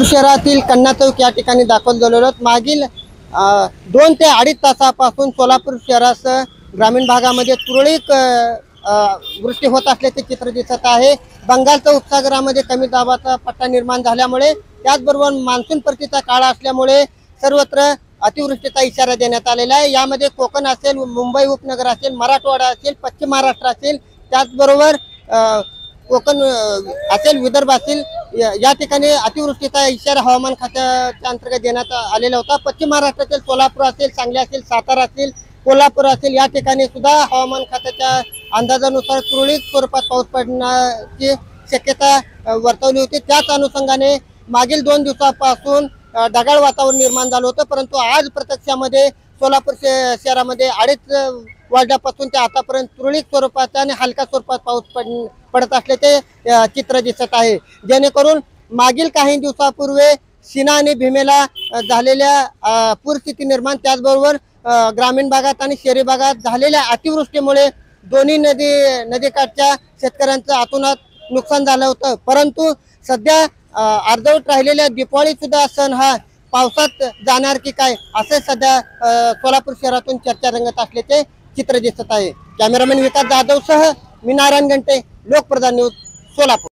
सोलापूर शहरातील कन्ना चौक या ठिकाणी दाखल झालेलो आहोत। मागील 2 ते 2.5 तासापासून सोलापूर शहरासह ग्रामीण भागामध्ये तुरळक वृष्टी होत असल्याचे चित्र दिसत आहे। बंगालच्या उपसागरामध्ये कमी दाबाचा पट्टा निर्माण झाल्यामुळे त्याचबरोबर मान्सून परतीचा काळ असल्यामुळे सर्वत्र अतिवृष्टीचा इशारा देण्यात आलेला आहे। यामध्ये कोकण असेल, मुंबई उपनगर असेल, मराठवाडा असेल, पश्चिम महाराष्ट्र असेल, त्याचबरोबर कोकण असेल, विदर्भ असेल, या ठिकाणी अतिवृष्टीचा इशारा हवामान खात्याच्या अंतर्गत देण्यात आलेला होता। पश्चिम महाराष्ट्रातील सोलापूर असेल, सांगली असेल, सातारा असेल, कोल्हापूर असेल, या ठिकाणी सुद्धा हवामान खात्याच्या अंदाजानुसार तुरळक स्वरूपात पाऊस पडण्याची शक्यता वर्तवली होती। त्याच अनुषंगाने मागील 2 दिवसापासून ढगाळ वातावरण निर्माण झालं होतं, परंतु आज प्रत्यक्षामध्ये सोलापूर शहरामध्ये 2:30 वाजल्यापासून ते आतापर्यंत तुरळक स्वरूपाचा आणि हलका स्वरूपात पाऊस पडत असल्याचे चित्र दिसत आहे। जेणेकरून मागील काही दिवसापूर्वी सीना आणि भीमेला झालेल्या पूरस्थिती निर्माण, त्याचबरोबर ग्रामीण भागात आणि शहरी भागात झालेल्या अतिवृष्टीमुळे दोन्ही नदीकाठच्या शेतकऱ्यांचं अतोनात नुकसान झालं होतं। परंतु सध्या अर्धवट राहिलेल्या दिवाळी सुद्धा सण हा पावसात जाणार की काय असे सध्या सोलापूर शहरातून चर्चा रंगत असल्याचे चित्र दिसत आहे। कॅमेरामॅन विकास जाधव सह मी नारायण घंटे, लोकप्रधान न्यूज, सोलापूर।